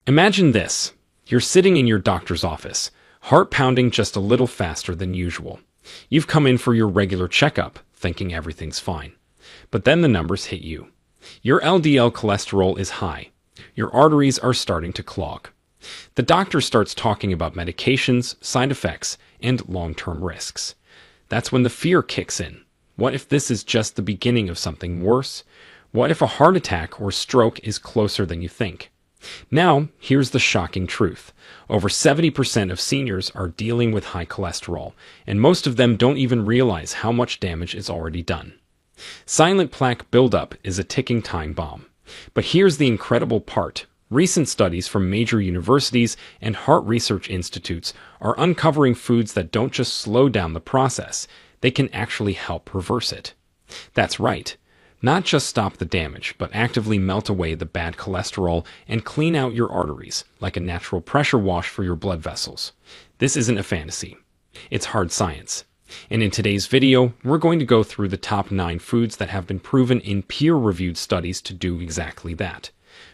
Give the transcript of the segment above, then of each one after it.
Imagine this. You're sitting in your doctor's office, heart pounding just a little faster than usual. You've come in for your regular checkup, thinking everything's fine. But then the numbers hit you. Your LDL cholesterol is high. Your arteries are starting to clog. The doctor starts talking about medications, side effects, and long-term risks. That's when the fear kicks in. What if this is just the beginning of something worse? What if a heart attack or stroke is closer than you think? Now, here's the shocking truth. Over 70% of seniors are dealing with high cholesterol, and most of them don't even realize how much damage is already done. Silent plaque buildup is a ticking time bomb. But here's the incredible part. Recent studies from major universities and heart research institutes are uncovering foods that don't just slow down the process, they can actually help reverse it. That's right. Not just stop the damage, but actively melt away the bad cholesterol and clean out your arteries, like a natural pressure wash for your blood vessels. This isn't a fantasy. It's hard science. And in today's video, we're going to go through the top 9 foods that have been proven in peer-reviewed studies to do exactly that.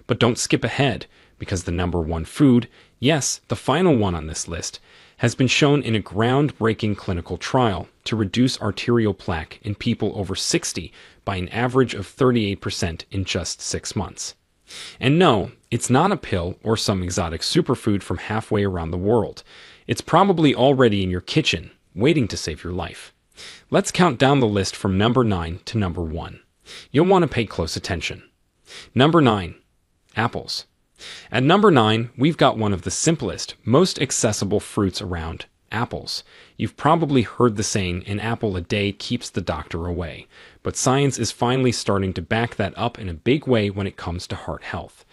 But don't skip ahead, because the number 1 food, yes, the final one on this list, has been shown in a groundbreaking clinical trial to reduce arterial plaque in people over 60 by an average of 38% in just 6 months. And no, it's not a pill or some exotic superfood from halfway around the world. It's probably already in your kitchen, waiting to save your life. Let's count down the list from number 9 to number 1. You'll want to pay close attention. Number 9. Apples. At number 9, we've got one of the simplest, most accessible fruits around, apples. You've probably heard the saying, an apple a day keeps the doctor away. But science is finally starting to back that up in a big way when it comes to heart health.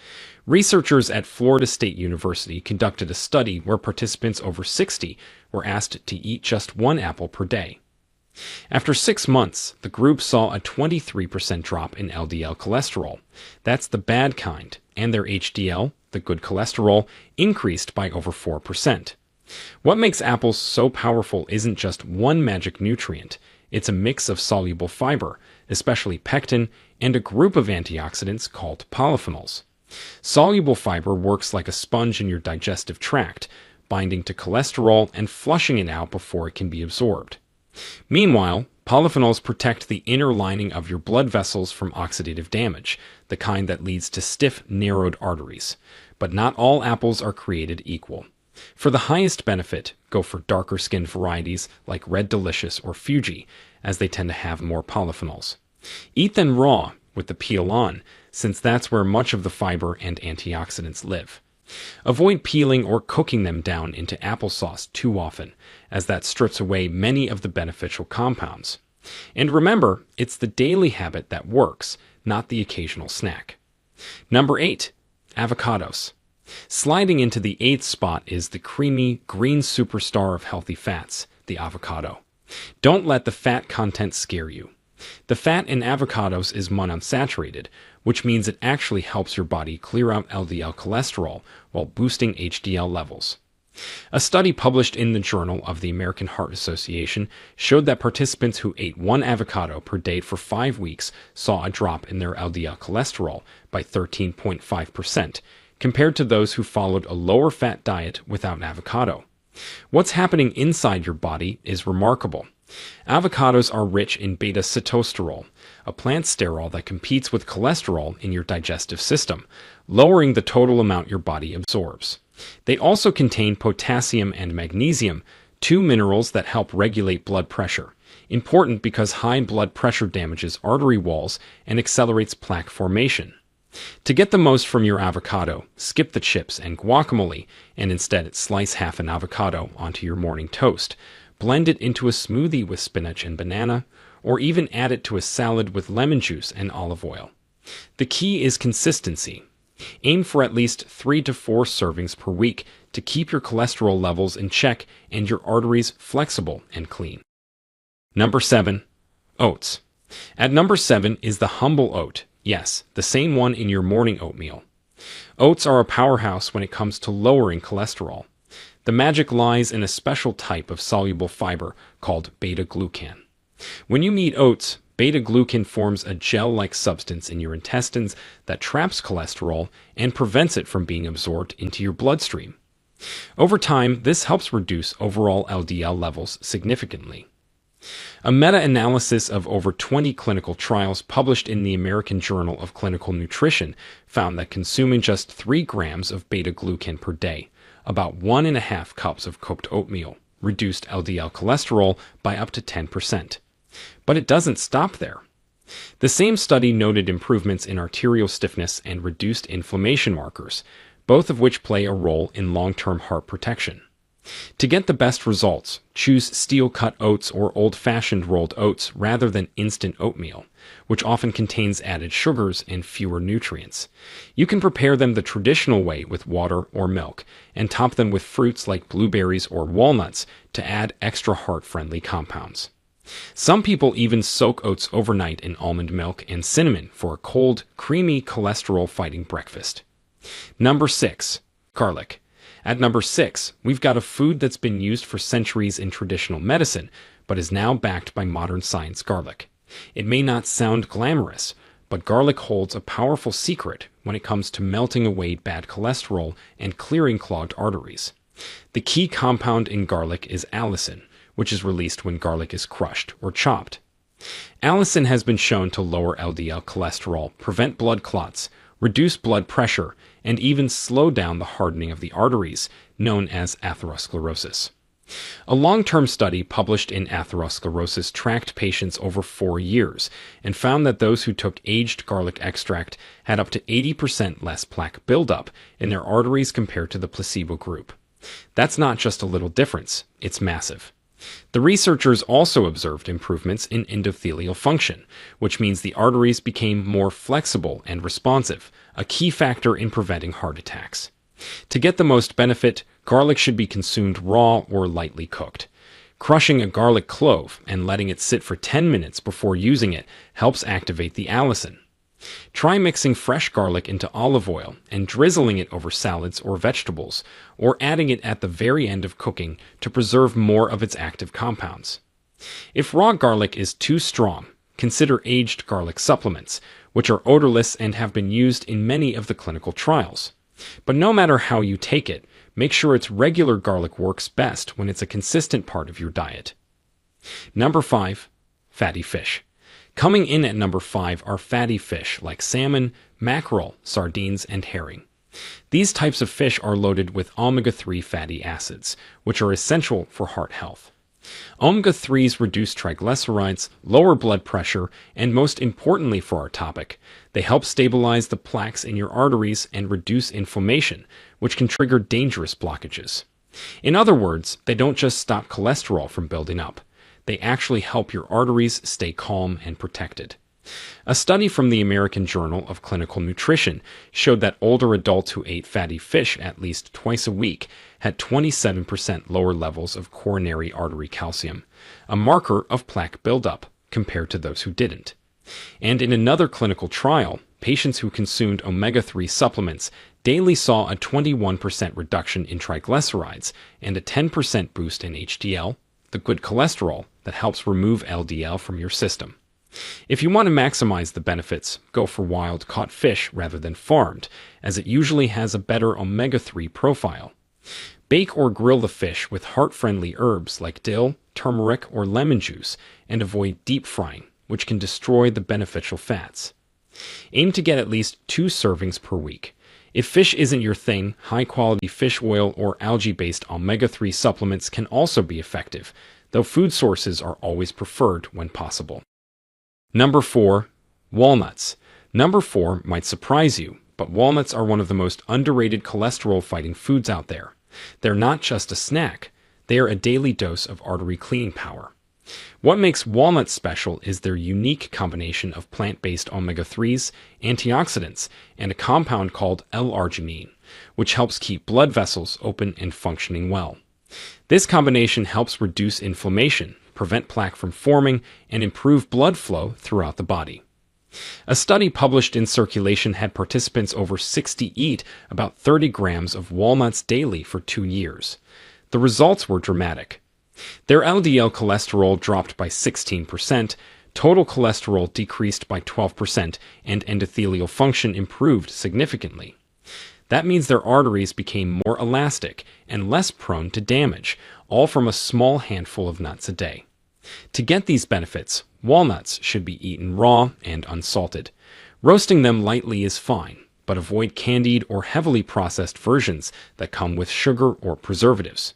Researchers at Florida State University conducted a study where participants over 60 were asked to eat just 1 apple per day. After 6 months, the group saw a 23% drop in LDL cholesterol. That's the bad kind, and their HDL, the good cholesterol, increased by over 4%. What makes apples so powerful isn't just one magic nutrient. It's a mix of soluble fiber, especially pectin, and a group of antioxidants called polyphenols. Soluble fiber works like a sponge in your digestive tract, binding to cholesterol and flushing it out before it can be absorbed. Meanwhile, polyphenols protect the inner lining of your blood vessels from oxidative damage, the kind that leads to stiff, narrowed arteries. But not all apples are created equal. For the highest benefit, go for darker-skinned varieties like Red Delicious or Fuji, as they tend to have more polyphenols. Eat them raw, with the peel on, since that's where much of the fiber and antioxidants live. Avoid peeling or cooking them down into applesauce too often, as that strips away many of the beneficial compounds. And remember, it's the daily habit that works, not the occasional snack. Number 8. Avocados. Sliding into the 8th spot is the creamy, green superstar of healthy fats, the avocado. Don't let the fat content scare you. The fat in avocados is monounsaturated, which means it actually helps your body clear out LDL cholesterol while boosting HDL levels. A study published in the Journal of the American Heart Association showed that participants who ate 1 avocado per day for 5 weeks saw a drop in their LDL cholesterol by 13.5%, compared to those who followed a lower fat diet without avocado. What's happening inside your body is remarkable. Avocados are rich in beta-sitosterol, a plant sterol that competes with cholesterol in your digestive system, lowering the total amount your body absorbs. They also contain potassium and magnesium, 2 minerals that help regulate blood pressure, important because high blood pressure damages artery walls and accelerates plaque formation. To get the most from your avocado, skip the chips and guacamole and instead slice half an avocado onto your morning toast. Blend it into a smoothie with spinach and banana, or even add it to a salad with lemon juice and olive oil. The key is consistency. Aim for at least 3 to 4 servings per week to keep your cholesterol levels in check and your arteries flexible and clean. Number 7. Oats. At number 7 is the humble oat. Yes, the same one in your morning oatmeal. Oats are a powerhouse when it comes to lowering cholesterol. The magic lies in a special type of soluble fiber called beta-glucan. When you eat oats, beta-glucan forms a gel-like substance in your intestines that traps cholesterol and prevents it from being absorbed into your bloodstream. Over time, this helps reduce overall LDL levels significantly. A meta-analysis of over 20 clinical trials published in the American Journal of Clinical Nutrition found that consuming just 3 grams of beta-glucan per day, about 1.5 cups of cooked oatmeal, reduced LDL cholesterol by up to 10%. But it doesn't stop there. The same study noted improvements in arterial stiffness and reduced inflammation markers, both of which play a role in long-term heart protection. To get the best results, choose steel-cut oats or old-fashioned rolled oats rather than instant oatmeal, which often contains added sugars and fewer nutrients. You can prepare them the traditional way with water or milk, and top them with fruits like blueberries or walnuts to add extra heart-friendly compounds. Some people even soak oats overnight in almond milk and cinnamon for a cold, creamy, cholesterol-fighting breakfast. Number 6. Garlic. At number 6, we've got a food that's been used for centuries in traditional medicine, but is now backed by modern science: garlic. It may not sound glamorous, but garlic holds a powerful secret when it comes to melting away bad cholesterol and clearing clogged arteries. The key compound in garlic is allicin, which is released when garlic is crushed or chopped. Allicin has been shown to lower LDL cholesterol, prevent blood clots, reduce blood pressure, and even slow down the hardening of the arteries, known as atherosclerosis. A long-term study published in Atherosclerosis tracked patients over 4 years and found that those who took aged garlic extract had up to 80% less plaque buildup in their arteries compared to the placebo group. That's not just a little difference, it's massive. The researchers also observed improvements in endothelial function, which means the arteries became more flexible and responsive, a key factor in preventing heart attacks. To get the most benefit, garlic should be consumed raw or lightly cooked. Crushing a garlic clove and letting it sit for 10 minutes before using it helps activate the allicin. Try mixing fresh garlic into olive oil and drizzling it over salads or vegetables, or adding it at the very end of cooking to preserve more of its active compounds. If raw garlic is too strong, consider aged garlic supplements, which are odorless and have been used in many of the clinical trials. But no matter how you take it, make sure it's regular garlic works best when it's a consistent part of your diet. Number 5. Fatty fish. Coming in at number 5 are fatty fish like salmon, mackerel, sardines, and herring. These types of fish are loaded with omega-3 fatty acids, which are essential for heart health. Omega-3s reduce triglycerides, lower blood pressure, and most importantly for our topic, they help stabilize the plaques in your arteries and reduce inflammation, which can trigger dangerous blockages. In other words, they don't just stop cholesterol from building up. They actually help your arteries stay calm and protected. A study from the American Journal of Clinical Nutrition showed that older adults who ate fatty fish at least twice a week had 27% lower levels of coronary artery calcium, a marker of plaque buildup, compared to those who didn't. And in another clinical trial, patients who consumed omega-3 supplements daily saw a 21% reduction in triglycerides and a 10% boost in HDL, the good cholesterol that helps remove LDL from your system. If you want to maximize the benefits, go for wild-caught fish rather than farmed, as it usually has a better omega-3 profile. Bake or grill the fish with heart-friendly herbs like dill, turmeric, or lemon juice, and avoid deep frying, which can destroy the beneficial fats. Aim to get at least 2 servings per week. If fish isn't your thing, high-quality fish oil or algae-based omega-3 supplements can also be effective, though food sources are always preferred when possible. Number 4. Walnuts. Number 4 might surprise you, but walnuts are one of the most underrated cholesterol-fighting foods out there. They're not just a snack, they are a daily dose of artery cleaning power. What makes walnuts special is their unique combination of plant-based omega-3s, antioxidants, and a compound called L-arginine, which helps keep blood vessels open and functioning well. This combination helps reduce inflammation, prevent plaque from forming, and improve blood flow throughout the body. A study published in Circulation had participants over 60 eat about 30 grams of walnuts daily for 2 years. The results were dramatic. Their LDL cholesterol dropped by 16%, Total cholesterol decreased by 12% and endothelial function improved significantly. That means their arteries became more elastic and less prone to damage, all from a small handful of nuts a day. To get these benefits, walnuts should be eaten raw and unsalted. Roasting them lightly is fine, but avoid candied or heavily processed versions that come with sugar or preservatives.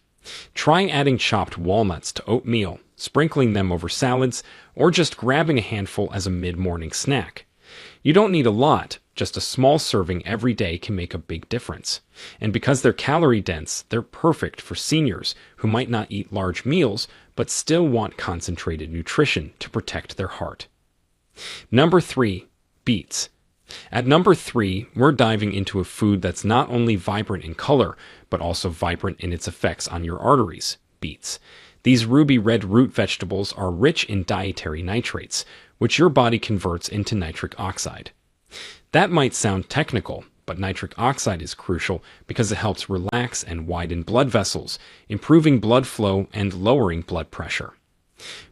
Try adding chopped walnuts to oatmeal, sprinkling them over salads, or just grabbing a handful as a mid-morning snack. You don't need a lot, just a small serving every day can make a big difference. And because they're calorie-dense, they're perfect for seniors who might not eat large meals but still want concentrated nutrition to protect their heart. Number 3. Beets. At number 3, we're diving into a food that's not only vibrant in color, but also vibrant in its effects on your arteries: beets. These ruby red root vegetables are rich in dietary nitrates, which your body converts into nitric oxide. That might sound technical, but nitric oxide is crucial because it helps relax and widen blood vessels, improving blood flow and lowering blood pressure.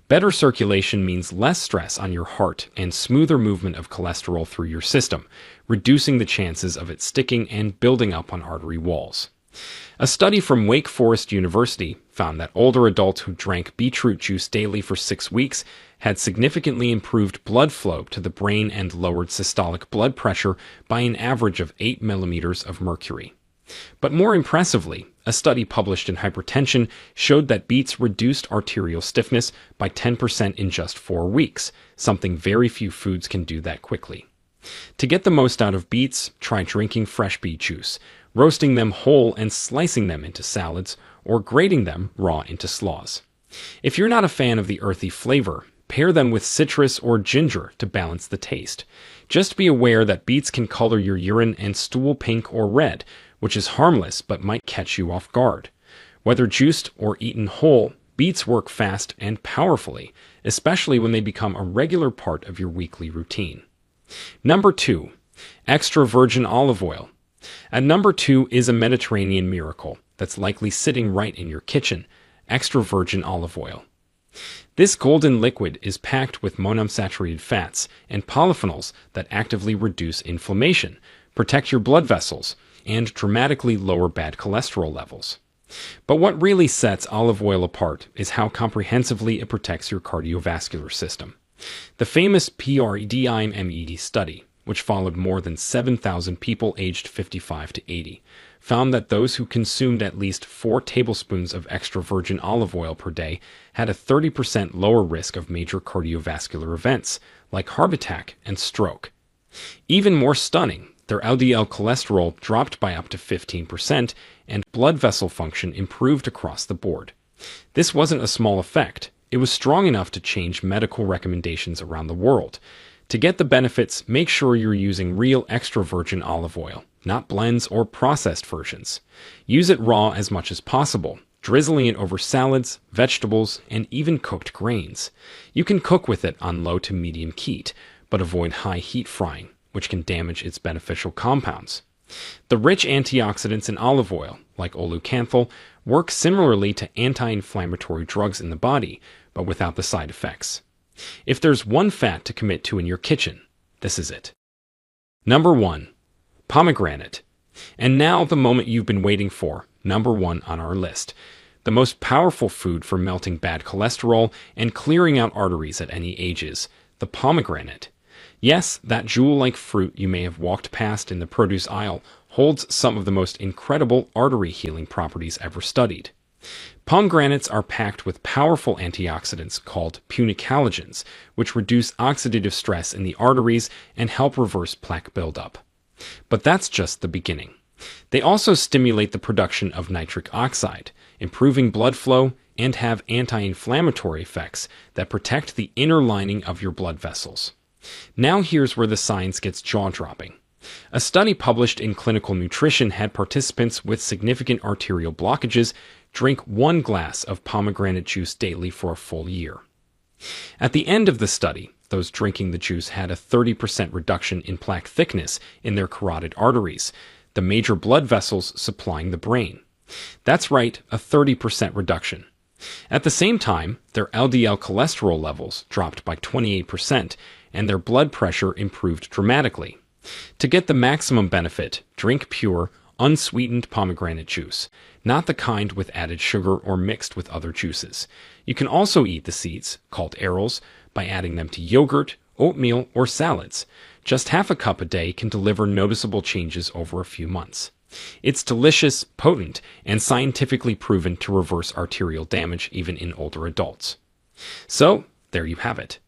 Better circulation means less stress on your heart and smoother movement of cholesterol through your system, reducing the chances of it sticking and building up on artery walls. A study from Wake Forest University found that older adults who drank beetroot juice daily for 6 weeks had significantly improved blood flow to the brain and lowered systolic blood pressure by an average of 8 millimeters of mercury. But more impressively, a study published in Hypertension showed that beets reduced arterial stiffness by 10% in just 4 weeks, something very few foods can do that quickly. To get the most out of beets, try drinking fresh beet juice, roasting them whole and slicing them into salads, or grating them raw into slaws. If you're not a fan of the earthy flavor, pair them with citrus or ginger to balance the taste. Just be aware that beets can color your urine and stool pink or red, which is harmless but might catch you off guard. Whether juiced or eaten whole, beets work fast and powerfully, especially when they become a regular part of your weekly routine. Number 2. Extra virgin olive oil. At number 2 is a Mediterranean miracle that's likely sitting right in your kitchen: extra virgin olive oil. This golden liquid is packed with monounsaturated fats and polyphenols that actively reduce inflammation, protect your blood vessels, and dramatically lower bad cholesterol levels. But what really sets olive oil apart is how comprehensively it protects your cardiovascular system. The famous PREDIMED study, which followed more than 7,000 people aged 55 to 80, found that those who consumed at least 4 tablespoons of extra virgin olive oil per day had a 30% lower risk of major cardiovascular events, like heart attack and stroke. Even more stunning, their LDL cholesterol dropped by up to 15%, and blood vessel function improved across the board. This wasn't a small effect. It was strong enough to change medical recommendations around the world. To get the benefits, make sure you're using real extra virgin olive oil, not blends or processed versions. Use it raw as much as possible, drizzling it over salads, vegetables, and even cooked grains. You can cook with it on low to medium heat, but avoid high heat frying, which can damage its beneficial compounds. The rich antioxidants in olive oil, like oleucanthal, work similarly to anti-inflammatory drugs in the body, but without the side effects. If there's one fat to commit to in your kitchen, this is it. Number 1. Pomegranate. And now the moment you've been waiting for, number 1 on our list. The most powerful food for melting bad cholesterol and clearing out arteries at any ages, the pomegranate. Yes, that jewel-like fruit you may have walked past in the produce aisle holds some of the most incredible artery healing properties ever studied. Pomegranates are packed with powerful antioxidants called punicalagins, which reduce oxidative stress in the arteries and help reverse plaque buildup. But that's just the beginning. They also stimulate the production of nitric oxide, improving blood flow, and have anti-inflammatory effects that protect the inner lining of your blood vessels. Now here's where the science gets jaw-dropping. A study published in Clinical Nutrition had participants with significant arterial blockages drink 1 glass of pomegranate juice daily for a full year. At the end of the study, those drinking the juice had a 30% reduction in plaque thickness in their carotid arteries, the major blood vessels supplying the brain. That's right, a 30% reduction. At the same time, their LDL cholesterol levels dropped by 28% and their blood pressure improved dramatically. To get the maximum benefit, drink pure, unsweetened pomegranate juice, not the kind with added sugar or mixed with other juices. You can also eat the seeds, called arils, by adding them to yogurt, oatmeal, or salads. Just half a cup a day can deliver noticeable changes over a few months. It's delicious, potent, and scientifically proven to reverse arterial damage even in older adults. So, there you have it.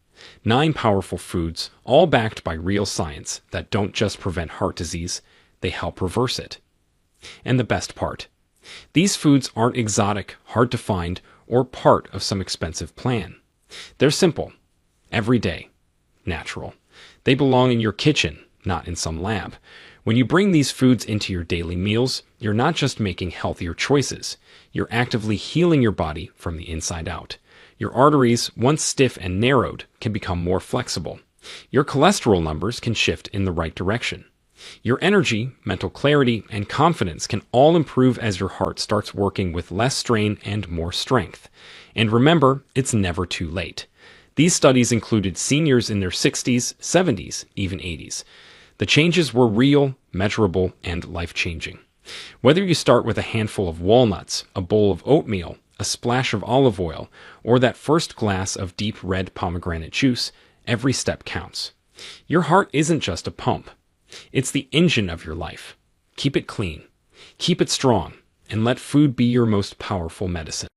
9 powerful foods, all backed by real science, that don't just prevent heart disease, they help reverse it. And the best part, these foods aren't exotic, hard to find, or part of some expensive plan. They're simple, everyday, natural. They belong in your kitchen, not in some lab. When you bring these foods into your daily meals, you're not just making healthier choices, you're actively healing your body from the inside out. Your arteries, once stiff and narrowed, can become more flexible. Your cholesterol numbers can shift in the right direction. Your energy, mental clarity, and confidence can all improve as your heart starts working with less strain and more strength. And remember, it's never too late. These studies included seniors in their 60s, 70s, even 80s. The changes were real, measurable, and life-changing. Whether you start with a handful of walnuts, a bowl of oatmeal, a splash of olive oil, or that first glass of deep red pomegranate juice, every step counts. Your heart isn't just a pump. It's the engine of your life. Keep it clean, keep it strong, and let food be your most powerful medicine.